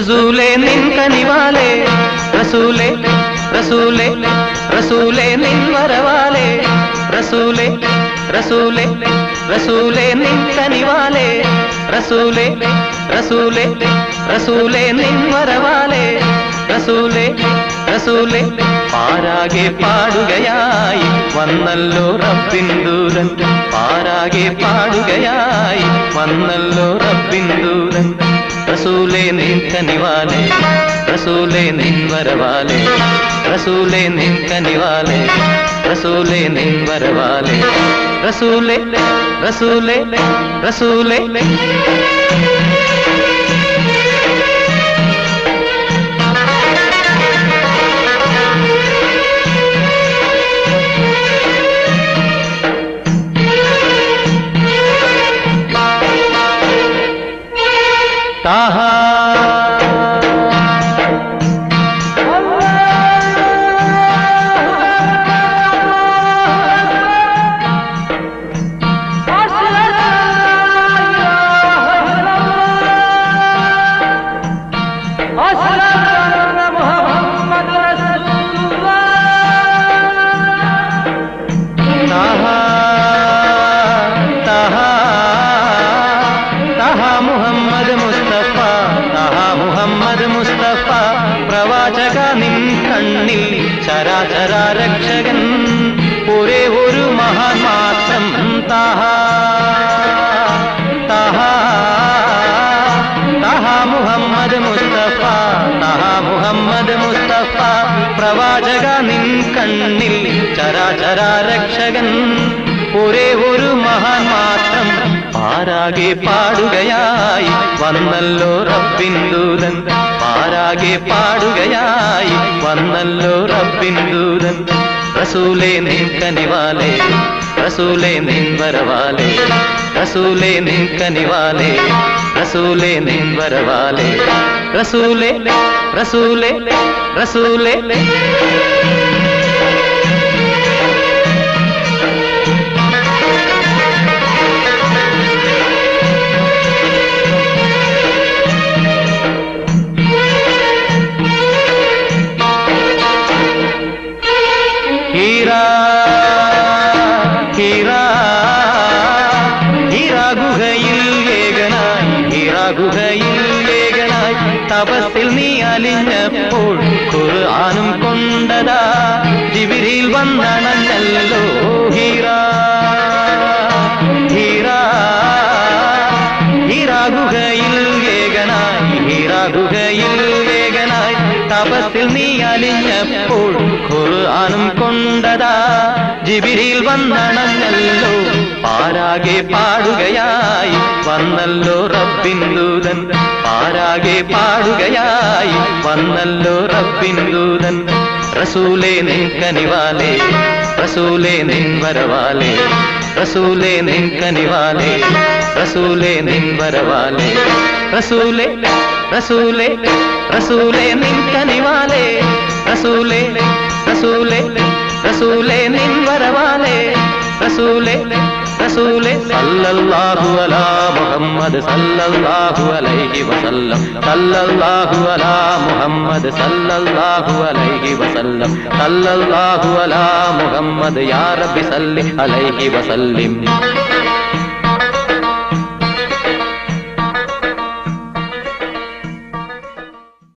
റസൂലേ നിൻ കനിവാലേ റസൂലേ റസൂലേ റസൂലേ നിൻ വരവാലേ റസൂലേ റസൂലേ റസൂലേ നിൻ കനിവാലേ റസൂലേ റസൂലേ റസൂലേ നിൻ വരവാലേ റസൂലേ റസൂലേ പാരാകെ പാടുകയായി വന്നല്ലോ റബ്ബിൻ ദൂതൻ പാരാകെ പാടുകയായി വന്നല്ലോ റബ്ബിൻ ദൂതൻ റസൂലേ നിൻ കനിവാലേ റസൂലേ നിൻ വരവാലേ റസൂലേ നിൻ കനിവാലേ റസൂലേ നിൻ വരവാലേ റസൂലേ റസൂലേ റസൂലേ ताहा ചരാചരാരക്ഷകൻ ഒരേ ഒരു മഹാൻ മാത്രം താഹാ താഹാ താഹാ മുഹമ്മദ് മുസ്തഫ താഹാ മുഹമ്മദ് മുസ്തഫ പ്രവാചക നിൻ കണ്ണിൽ ചരാചരാരക്ഷകൻ ഒരേ ഒരു മഹാൻ മാത്രം പാരാകെ പാടുകയായി വന്നല്ലോ റബ്ബിൻ ദൂതൻ പാരാകെ പാടുകയായി വന്നല്ലോ റബ്ബിൻ ദൂതൻ റസൂലേ നിൻ കനിവാലേ റസൂലേ നിൻ വരവാലേ റസൂലേ നിൻ കനിവാലേ റസൂലേ നിൻ വരവാലേ റസൂലേ റസൂലേ റസൂലേ തപസ്സിൽ നീ അലിഞ്ഞപ്പോൾ ഖുർആനും കൊണ്ടതാ ജിബ്രീൽ വന്നണഞ്ഞല്ലോ ഹീറാ ഹീറാ ഹീറാ ഗുഹയിൽ ഏകനായി ഹീറാ ഗുഹയിൽ ഏകനായി തപസ്സിൽ നീ അലിഞ്ഞപ്പോൾ ഖുർആനും കൊണ്ടതാ ജിബ്രീൽ വന്നണഞ്ഞല്ലോ പാരാകെ പാടുകയായി വന്നല്ലോ റബ്ബിൻ ദൂതൻ പാരാകെ പാടുകയായി വന്നല്ലോ റബ്ബിൻ ദൂതൻ റസൂലേ നിൻ കനിവാലേ റസൂലേ നിൻ വരവാലേ റസൂലേ നിൻ കനിവാലേ റസൂലേ നിൻ വരവാലേ റസൂലേ റസൂലേ റസൂലേ നിൻ കനിവാലേ റസൂലേ റസൂലേ റസൂലേ നിൻ വരവാലേ റസൂലേ റസൂലേ സല്ലല്ലാഹു അലാ മുഹമ്മദ് സല്ലല്ലാഹു അലൈഹി വസല്ലം സല്ലല്ലാഹു അലാ മുഹമ്മദ് സല്ലല്ലാഹു അലൈഹി വസല്ലം സല്ലല്ലാഹു അലാ മുഹമ്മദ് യാ റബ്ബി സല്ലി അലൈഹി വസല്ലിം